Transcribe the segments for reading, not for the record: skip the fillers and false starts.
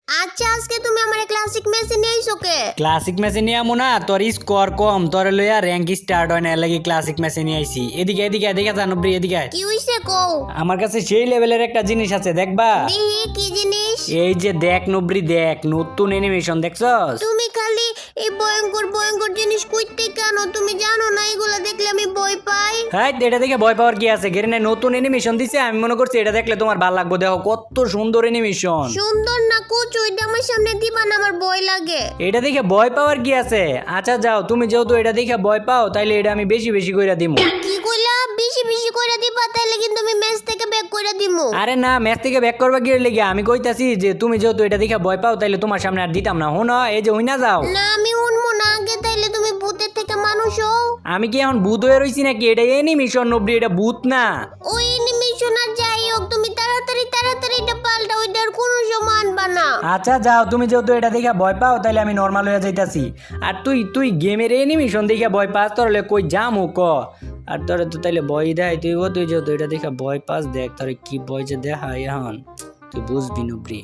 আচ্ছা আজকে তুমি আমার ক্লাসিক ম্যাচে নিয়ে আইছো কে? ক্লাসিক ম্যাচে নিয়ে আমো না, তোর স্কোর কম, তোর লইয়া র্যাঙ্ক স্টার্ট হয় না, এর লাগি ক্লাসিক ম্যাচে নিয়ে আইছি। এদিকে এদিকে এদিকে জানব্রি এদিকে আয়। কি হইছে কও? আমার কাছে সেই লেভেলের একটা জিনিস আছে, দেখবা? দেখি কি জিনিস? এই যে দেখ নব্রি, দেখ নতুন অ্যানিমেশন দেখছস? তুমি খালি এই ভয়ঙ্কর ভয়ঙ্কর জিনিস কইতে কেন? তুমি জানো না এগুলা দেখলে আমি ভয় পাই। হ্যাঁ, এটা দেখে ভয় পাওয়ার কি আছে? গেরিনা নতুন অ্যানিমেশন দিছে, আমি মনে করছি এটা দেখলে তোমার ভালো লাগবে। দেখো কত সুন্দর অ্যানিমেশন। সুন্দর না কুচু, এটা আমার সামনে দিবা না, আমার ভয় লাগে। এটা দেখে ভয় পাওয়ার কি আছে? আচ্ছা যাও, তুমি যেহেতু এটা দেখে ভয় পাও, তাইলে এটা আমি বেশি বেশি কইরা দিমু। কি কইলা? বেশি বেশি কইরা দিবা? তাইলে কিন্তু আমি ম্যাচ থেকে ব্যাক কইরা দিমু। আরে না, ম্যাচ থেকে ব্যাক করবা কি লেগে? আমি কইতাছি যে তুমি যেহেতু এটা দেখে ভয় পাও, তাইলে তোমার সামনে আর দিতাম না। হুন, এই যে হইনা যাও। না আমি উনমু না আগে, তাইলে তুমি ভূতের থেকে মানুষ হও। আমি কি এখন ভূত হয়ে রইছি নাকি? এটা অ্যানিমেশন নব্রি, এটা ভূত না। ওই অ্যানিমেশন আর যাই হোক, তুমি তাড়াতাড়ি তাড়াতাড়ি এটা পাল্টাও, এটার কোনো সমান বানা। আচ্ছা যাও, তুমি যেহেতু এটা দেখে ভয় পাও, তাইলে আমি নর্মাল হয়ে যাইতাছি। আর তুই গেমের অ্যানিমেশন দেখে ভয় পাস, তোর কই যামু ক? আর তোর তো তাইলে ভয় দেয় তুই যেহেতু এটা দেখে ভয় পাস, দেখ তোর কি ভয় যে দেখা এখন তুই বুঝবি নব্রি।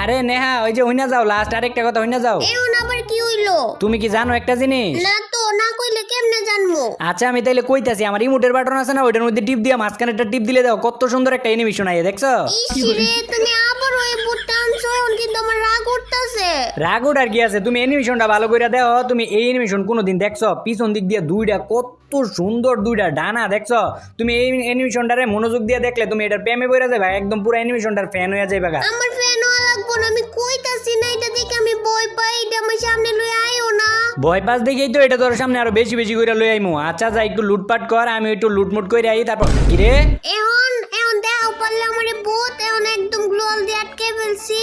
আরে নেহা, ওই যে হইনা যাও, লাস্ট আরেকটা কথা, হইনা যাও। এখন আবার কি হইলো? তুমি কি জানো একটা জিনিস? না তো, না কইলে কেমনে জানবো? আচ্ছা আমি তাইলে কইতাছি, আমার রিমোটের বাটন আছে না, ওইটার মধ্যে টিপ দিয়া মাঝখানে একটা টিপ দিলে দাও, কত সুন্দর একটা অ্যানিমেশন আইয়ে, দেখছো? ইসরে তুমি আবার ওই বুটটা আনছো, এখন কিন্তু আমার রাগ উঠতাছে। রাগ ওঠার কি আছে? তুমি অ্যানিমেশনটা ভালো করে দেখো। তুমি এই অ্যানিমেশন কোনোদিন দেখছো? পিছন দিক দিয়ে দুইটা কত সুন্দর দুইটা ডানা, দেখছো? তুমি এই অ্যানিমেশনটারে মনোযোগ দিয়ে দেখলে তুমি এটার প্রেমে পড়ে যাবে, একদম পুরো অ্যানিমেশনটার ফ্যান হয়ে যাবে। আমার ফ্যান হওয়া লাগবো না, আমি কইতাছি না, এটা দেখে আমি ভয় পাই, এটা আমার সামনে লই আইও না। ভয় পাস দেখেই তো এটা তোর সামনে আরো বেশি বেশি করে লই আইমু। আচ্ছা যা, একটু লুটপাট কর, আমি একটু লুটমুট করে আই, তারপর কি রে? এখন এখন দেখাও পারলে আমারে ভূত, এখন একদম গ্লোয়াল দিয়ে আটকে ফেলছি।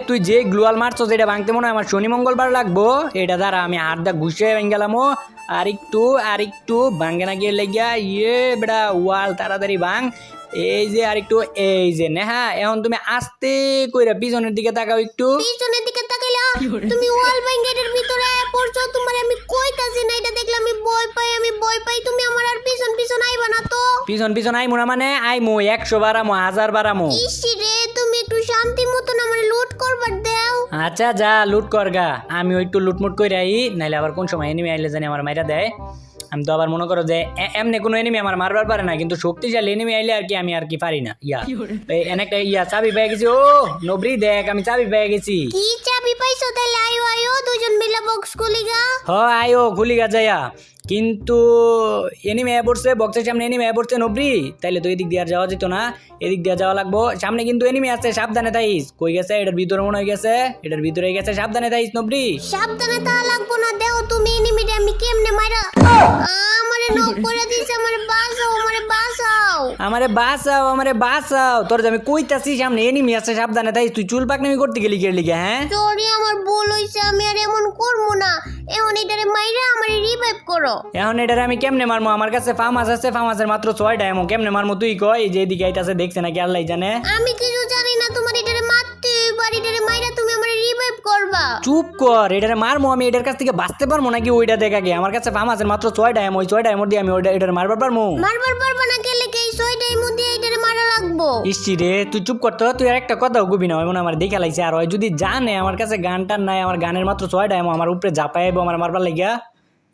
তুই যে গ্লুয়াল মারছো, যেটা ভাঙতে মনে হয় আমার শনি মঙ্গলবার লাগবো। এটা দ্বারা আমি হাত দা ঘুষে ভেঙে গেলাম। আর একটু ভাঙ্গে না গিয়ে লেগিয়া বেড়া ওয়াল তাড়াতাড়ি ভাঙ। এই যে আরেকটু, এই যে নেহা, এখন তুমি আস্তে কইরা পিছনের দিকে তাকাও একটু। পিছনের দিকে তাকাইলা তুমি ওয়াল ব্যাঙ্গেটের ভিতরে পড়ছো। তোমার আমি কইতাছি না, এটা দেখলে আমি ভয় পাই, আমি ভয় পাই। তুমি আমার আর পিছন পিছন আইবা না তো। পিছন আইমু না মানে? আইমু 100 বার আমু, 1000 বার আমু। ইসরে তুমি একটু শান্তি মতন আমার লুট করবার দাও। আচ্ছা যা, লুট করগা। আমি একটু লুটমুট করে আই, নাইলে আবার কোন সময় এনিমি আইলে জানি আমার মাইরা দেয়। আমি তো আবার মনে করো যে এমনি কোনো এনিমি আমার মারবার পারে না, কিন্তু শক্তিশালী এনিমি আইলে আর কি আমি আর কি পারি না। একটা চাবি পেয়ে গেছি। ও নবরি দেখ, আমি চাবি পেয়ে গেছি। কি চাবি পাইছো? তাহলে আইও আইও, দুজন মিলে বক্স খুলিগা। আয়ো খুলিগা যাইয়া। কিন্তু এনিমি আয় পড়ছে, বক্সের সামনে এনিমি আয় পড়ছে নবরি। তাইলে তো এদিক দিয়ে আর যাওয়া যেত না, এদিক দিয়ে যাওয়া লাগবো। সামনে কিন্তু এনিমি আছে, সাবধানে থাইস। কই গেছে? এটার ভিতরে মনে হয়ে গেছে, এটার ভিতরে গেছে, সাবধানে থাইস নবরি। সাবধানে তা লাগবো না, দেও তুমি এনিমিটা আমি কেমনে মাইরা। আমারে নক করে দিছে, আমারে বাঁচাও, আমারে বাঁচাও। আমারে বাঁচাও। তোর যে আমি কইতাছি সামনে এনিমি আছে, সাবধানে থাইস। তুই চুল পাকনামি করতে গেলি কে লিগে? হ্যাঁ সরি, আমার ভুল হইছে, আমি আর এমন করবো না। এখন এটারে মাইরা আমারে রিভাইভ করো। এখন এটারে আমি কেমনে মারমু? আমার কাছে ফার্মাস আছে, ফার্মাসের মাত্র 6টা এমন। কেমনে মারমু তুই কই? যে এদিকে আইতাছে, দেখছে নাকি আল্লাহ জানে। আমি কিছু জানি না, তোমার এটারে মারতে হইবার, এটারে মাইরা তুমি আমারে রিভাইভ করবা। চুপ কর, এটারে মারমু। আমি এটার কাছ থেকে বাঁচতে পারবো নাকি ওইটা দেখাকে? আমার কাছে ফার্মাসের মাত্র 6টা এমন, ওই 6টা এমন দিয়ে আমি এটারে মারবার পারমু? মারবার পারবা না গেলে কি এই 6টার মধ্যে এটারে মারা লাগবো? ইসি রে, তুই চুপ করতো। তুই আর একটা কথাও কবি না, মনে আমার দেখে লাইছে। আর ওই যদি জানে আমার কাছে গানটার নাই, আমার গানের মাত্র 6টা এমন, আমার উপরে ঝাপাইবো আমার মারবার লাগিয়া।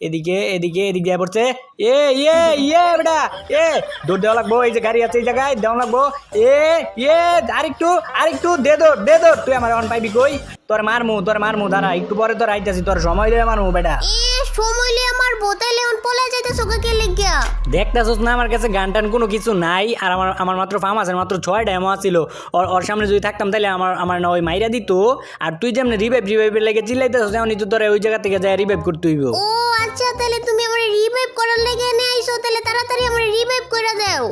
এদিকে দিয়ে পড়ছে। বেটা দৌড় দেওয়া লাগবো। এই যে গাড়ি আছে, এই জায়গায় দেওয়া লাগবো। আরেকটু দে দৌড়। তুই আমার এখন পাইবি কই? তোর মারমু দাঁড়া, একটু পরে তোর আইতাছি, তোর সময় দিয়ে মারমু বেটা। সময় লিয়ে আমার বোতাইলে এখন পলা যাইতেছো কে লাগিয়া? দেখতেছস না আমার কাছে গান টান কোনো কিছু নাই। আর আমার মাত্র ফার্ম আছে, মাত্র 6টা এমন ছিল। ওর সামনে যদি থাকতাম তাহলে আমার না ওই মাইরা দিত। আর তুই যেমন রিভাইভের লেগে চিল্লাইতেছস, এমন তো তোর ওই জায়গা থেকে যায় রিভাইভ করতে হইব। ও আচ্ছা, তাহলে তুমি আমার রিভাইভ করার লেগে এনে আইছো, তাহলে তাড়াতাড়ি আমার রিভাইভ করে দাও।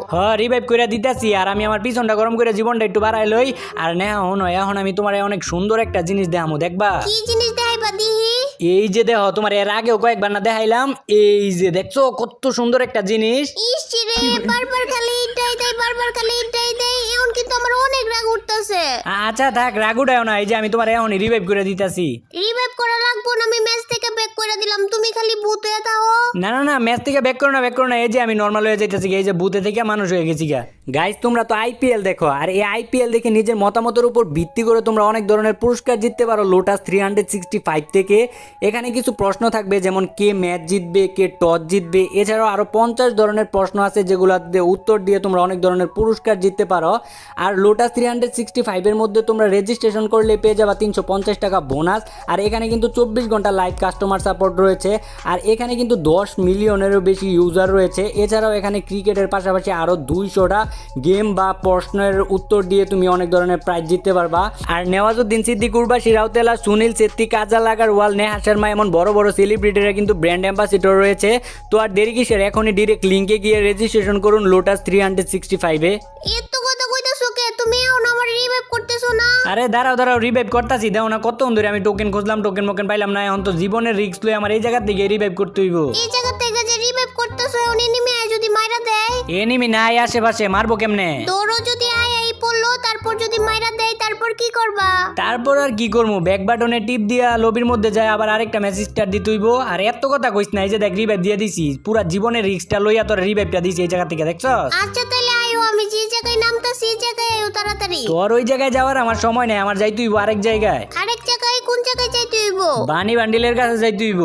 রিভাইভ করে দিতেছি। আর আমি আমার পিছনটা গরম করে জীবনটা একটু বাড়াই লই। আর নেহা এখন আমি তোমার অনেক সুন্দর একটা জিনিস দেখামু, দেখবা? কি জিনিস দেখাইবা দিহি? এই যে দেখো, তোমার এর আগেও কয়েকবার না দেখাইলাম। এই যে দেখছো কত সুন্দর একটা জিনিস। ইসরে বারবার খালি এটাই দেই, বারবার খালি এটাই দেই। এখন কিন্তু আমার অনেক রাগ উঠতেছে। আচ্ছা থাক, রাগ উঠাও না। এই যে আমি তোমার এখন রিভাইভ করে দিতেছি। রিভাইভ করা লাগবো না, আমি ম্যাচ থেকে ব্যাক করে দিলাম, তুমি খালি ভূত হয়ে থাকো। না না না, ম্যাচ থেকে ব্যাক করো না, এই যে আমি নর্মাল হয়ে যাইতেছি, এই যে বুথে থেকে মানুষ হয়ে গেছি গা। গাইস তোমরা তো আইপিএল দেখো, আর এই আইপিএল দেখে নিজের মতামতের উপর ভিত্তি করে তোমরা অনেক ধরনের পুরস্কার জিততে পারো লোটাস 365 থেকে। এখানে কিছু প্রশ্ন থাকবে, যেমন কে ম্যাচ জিতবে, কে টস জিতবে, এছাড়াও আরো 50 ধরনের প্রশ্ন আছে যেগুলোতে উত্তর দিয়ে তোমরা অনেক ধরনের পুরস্কার জিততে পারো। আর লোটাস 365 এর মধ্যে তোমরা রেজিস্ট্রেশন করলে পেয়ে যাবা 350 টাকা বোনাস। আর এখানে কিন্তু 24 ঘন্টা লাইভ কাস্টমার সাপোর্ট রয়েছে, আর এখানে কিন্তু 10 মিলিয়নেরও বেশি ইউজার রয়েছে। এছাড়াও এখানে ক্রিকেটের পাশাপাশি আরো 200টা গেম বা প্রশ্নের উত্তর দিয়ে তুমি অনেক ধরনের প্রাইজ জিততে পারবা। আর নেওয়াজুদ্দিন সিদ্দিকী, উর্বশী রাউতেলা, সুনীল ছেত্রী, কাজল আগারওয়াল, নেহা শর্মা, এমন বড় বড় সেলিব্রিটিরা কিন্তু ব্র্যান্ড অ্যাম্বাসিডর রয়েছে। তো আর দেরি কিসের, এখনই ডিরেক্ট লিঙ্কে গিয়ে রেজিস্ট্রেশন করুন লোটাস 365-এ। এত কথা কইতাছো কে? তুমি এখন আমার রিভাইভ করতেছো না? আরে দাঁড়াও রিভাইভ করতাছি, দাও না, কত ধরে আমি টোকেন খুঁজলাম, টোকেন পাইলাম না। এখন তো জীবনের রিস্ক লই আমার এই জায়গা থেকে রিভাইভ করতে হইব। এই জায়গা থেকে যে রিভাইভ করতেছো, এখন এনিমি আয় যদি মাইরা দেয়? এনিমি নাই আশেপাশে, মারবো কেমনে? দৌড়ো যদি আয় পড়লো, তারপর যদি মাইরা দেয়, তারপর কি করবা? তারপর আর কি করবো, ব্যাক বাটনে টিপ দিয়া লবির মধ্যে যায় আবার আরেকটা মেসেজ স্টার দিতে হইব। আর এত কথা কইস না, এই যে দেখ রিভাইভ দিয়ে দিছি, পুরা জীবনের রিস্কটা লইয়া তোর রিভাইভটা দিছি এই জায়গা থেকে, দেখছস? আচ্ছা তাহলে আয়ো, আমি যে জায়গায় নামতাছি এই জায়গায় আয়ো তাড়াতাড়ি। তোর ওই জায়গায় যাওয়ার আমার সময় নাই, আমার যাইতে হইব আরেক জায়গায়। আরেক জায়গায়? কোন জায়গায় যাইতে হইব? বানি বান্ডিলের কাছে যাইতে হইব।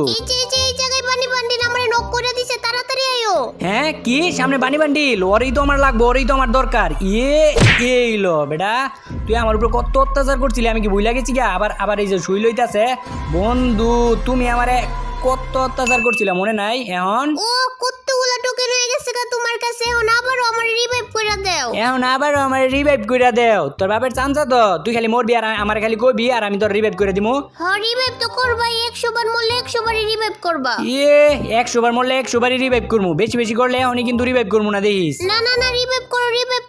এই জায়গায় বানি বান্ডিল আমারে নক করে দিছে, তাড়াতাড়ি আয়ো। হ্যাঁ কি সামনে বানি বান্ডিল? ওরই তো আমার লাগবে, ওরই তো আমার দরকার। এই লো বেটা, তুই আমার উপর কত অত্যাচার করছিলি, আমি কি ভুলে গেছি গা? আবার এই যে শুই লইতাছে বন্ধু, তুমি আমারে কত অত্যাচার করছিলা মনে নাই? এখন ও কতগুলা টোকেন হয়ে গেছে গা তোমার কাছে, এখন আবারও আমার রিভাইভ করে দাও। রিভাইভ করে দেও। তোর বাপের চান্সা তো, তুই খালি মরবি আর আমার খালি কইবি, আর আমি তোর রিভাইভ করে দিমু। হ্যাঁ রিভাইভ তো করবাই, 100 বার মরলে 100 বারই রিভাইভ করবা। 100 বার মরলে 100 বারই রিভাইভ করমু, বেশি করলে এখনই কিন্তু রিভাইভ করমু না, দেখিস। না রিভাইভ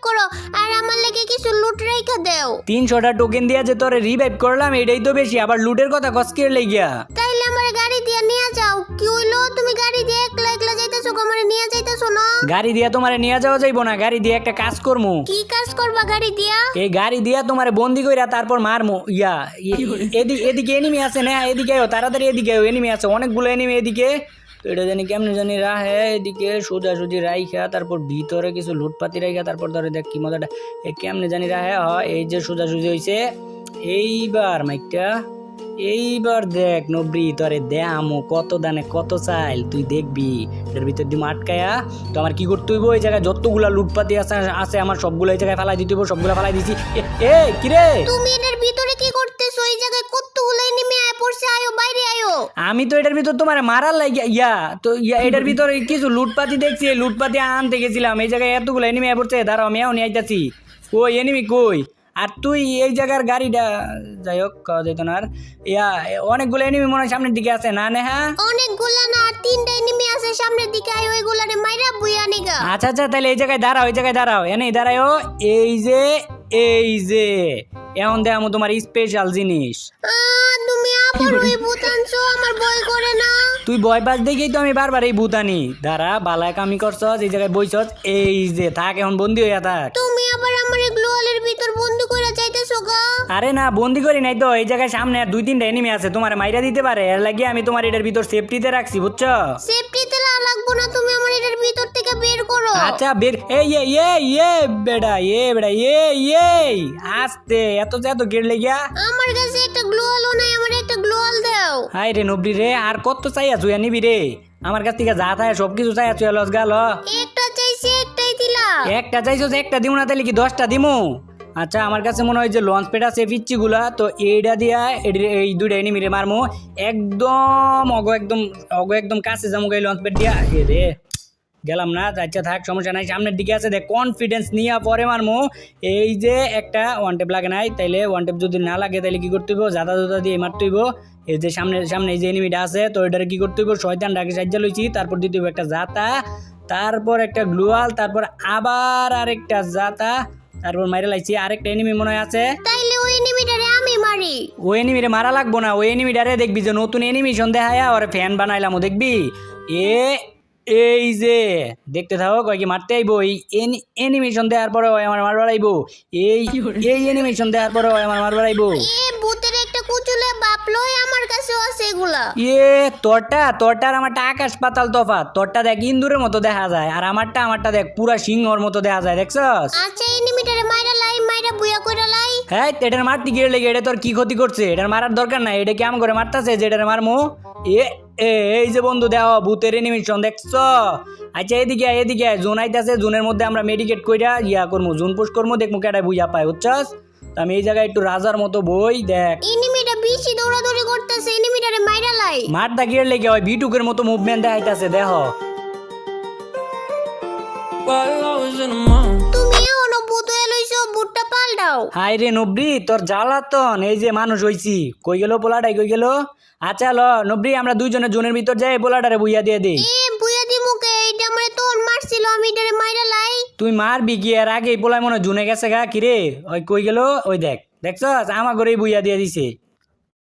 করো, আর আমার লাগে কিছু লুট রাইখা দাও। 300টা টোকেন দিয়া যে তোরে রিভাইভ করলাম, এটাই তো বেশি, আবার লুটের কথা কসকে লাগিয়া। তাইলে আমার গাড়ি দিয়ে নিয়ে যাও। কি হইলো, তুমি গাড়ি দিয়ে একলা যাইতাছো, আমারে নিয়ে যাইতাছো না? গাড়ি দিয়া তোমারে নিয়ে যাওয়া যাইবো না, গাড়ি দিয়ে একটা কাজ করমু। কি কাজ করবা গাড়ি দিয়া? এই গাড়ি দিয়া তোমারে বন্দি কইরা তারপর মারমু। এদিকে এনিমি আছে না, এদিকে আয়ো তাড়াতাড়ি, এদিকে আয়ো, এনিমি আছে অনেকগুলো এনিমি এদিকে। তো এটা জানি কেমনে জানি রাহে, এদিকে সোজাসুজি রাইখা তারপর ভিতরে কিছু লুটপাতি রাইখা তারপর ধরে দেখ কি মজাটা, কেমনে জানি রাহে। এই যে সোজাসুজি হইছে, এইবার মাইকটা, এইবার দেখ নবরি, তোরে দেয়ামু কত দানে কত চাইল, তুই দেখবি। এটার ভিতর দিয়ে আটকায়া তো আমার কি করতে হইব, এই জায়গায় যতগুলা লুটপাতি আছে আমার সবগুলো এই জায়গায় ফেলাই দিতে হইব, সবগুলা ফেলাই দিছি। কিরে তুমি এটার ভিতরে কি করতেছো? এই জায়গায় কতগুলো এনিমি আয় পড়ছে, আয়ো বাইরে আয়ো। আমি তো এটার ভিতর তোমার মারার লাগিয়া এটার ভিতরে কিছু লুটপাতি দেখছি, লুটপাতি আনতে গেছিলাম, এই জায়গায় এতগুলো এনিমি আয় পড়ছে, দাঁড়াও আমি এখনই আইতাছি। কই এনিমি কই? আর তুই এই জায়গার গাড়িটা, যাই হোক কওয়া যেত না। আর অনেকগুলো এনিমি মনে হয় সামনের দিকে আছে না? নেহা অনেকগুলা না, 3টা এনিমি আছে সামনের দিকে, আয় ওইগুলারে মাইরা বুইয়া নিগা। আচ্ছা তাহলে এই জায়গায় দাঁড়াও, এনেই দাঁড়াও। এই যে এখন দেখামো তোমার স্পেশাল জিনিস। তুমি আবার ওই ভূত আনছো, আমার ভয় করে না? তুই ভয় পাস দেখেই তো আমি বারবার এই ভূত আনি। দাঁড়া, বালায় কামি করছস, এই জায়গায় বইছস, এই যে থাক, এখন বন্দি হইয়া থাক। তুমি আবার আমার গ্লোয়ালের ভিতর বন্ধ করে যাইতেছো গা? আরে না, বন্দি করি নাই তো, এই জায়গায় সামনে আর 2-3টা এনিমি আছে, তোমার মাইরা দিতে পারে, এর লাগিয়ে আমি তোমার এটার ভিতর সেফটিতে রাখছি, বুঝছো? সেফটিতে লাগবো না, তুমি আমার এটার ভিতর থেকে বের করো। আচ্ছা বের, বেড়া আস্তে, এত গেট লেগিয়া। আমার কাছে একটা গ্লোয়ালও নাই, আমার একটা গ্লোয়াল দাও। হাই রে নবরি রে, আর কত চাইয়া চুয়া নিবি রে? আমার কাছ থেকে যা থাকে সবকিছু চাইয়া চুয়া লস গেল। একটা চাইছি, একটাই দিলা। একটা চাইছো, একটা দিমু না তাহলে কি 10টা দিমু? আচ্ছা আমার কাছে মনে হয় যে লঞ্চ প্যাড আছে পিচ্ছি গুলা, তো এইটা দিয়া এই 2টা এনিমি রে মারমু একদম একদম কাছে যাবো এই লঞ্চ প্যাড দিয়া। রে গেলাম না, আচ্ছা থাক, সমস্যা নাই, সামনের দিকে আছে, দেখ কনফিডেন্স নিয়ে পরে মারমু। এই যে একটা ওয়ান টেপ লাগে নাই, তাইলে ওয়ান টেপ যদি না লাগে তাহলে কি করতে হইব, জাদা দিয়ে মারতে হইব। এই যে সামনে এই যে এনিমিটা আছে, তো এটারে কি করতে হইব, শয়তান ডাকে সাহায্য লইছি, তারপর দিতে হইব একটা জাতা, তারপর একটা গ্লুয়াল, তারপর আবার আরেকটা জাতা, তারপর মাইরা লাইছি। আরেকটা এনিমি মনে হয় আছে, তাইলে ওই এনিমিটারে আমি মারি। ওই এনিমিরে মারা লাগবো না, ওই এনিমিটারে দেখবি যে নতুন এনিমিশন দেখায়া ওরে ফ্যান বানাইলাম, দেখবি। এই যে দেখতে থাকো, কয় কি মারতে আইবো, এই এনিমেশন দেওয়ার পরে আমার মারবার আইবো, এই এনিমেশন দেওয়ার পরে আমার মারবার আইবো। ভূতের একটা একটা কুচুলে বাপলোই আমার কাছেও আছে এগুলা। তোরটা আর আমারটা আকাশ পাতাল তফাৎ। তোরটা দেখ ইন্দুরের মতো দেখা যায়, আর আমারটা দেখ পুরা সিংহর মতো দেখা যায়, দেখছস? আচ্ছা এনিমিটারে মাইরা লাই, মাইরা বুয়া কইরা লাই। হ্যাঁ, এটার মারতে গিয়ে লেগে এটা তোর কি ক্ষতি করছে? এটার মারার দরকার নাই, এটা কেমন করে মারতাছে যে এটার মারমু? এই যে বন্ধু দেখ ভূতের এনিমেশন দেখছ? আচ্ছা এদিকে জোন আইতাছে, জোনের মধ্যে আমরা মেডিকেট কইরা করমু, জোন পুশ করমু, দেখমু কেডা বুঝা পায়, বুঝছস? তো আমি এই জায়গায় একটু রাজার মতো বই দেখ। এনিমিটা বেশি দৌড়াদৌড়ি করতেছে, এনিমিটারে মাইরা লাই। মারটা গিয়ে লেগে হয় ভিটুকের মতো মুভমেন্ট দেখাইতাছে, দেখ। তুমি এখনো ভূত হয়ে লইছো, ভূতটা পাল্টাও। হাই রে নবরি, তোর জ্বালাতন, এই যে মানুষ হইছি। কই গেল পোলাটাই, কই গেল? আচ্ছা ল নবরি, আমরা দুইজনে জোনের ভিতর যাই, পোলাটারে বুইয়া দিয়ে দেই। বুয়া দি মুখে এইটা আমারে তোন মারছিল, আমি এটারে মাইরা লাই। তুই মারবি কি? আর আগে পোলাই মনে হয় জুনে গেছে গা, কিরে? ওই কই গেল? ওই দেখছস আমার ঘরেই বুইয়া দিয়ে দিছে।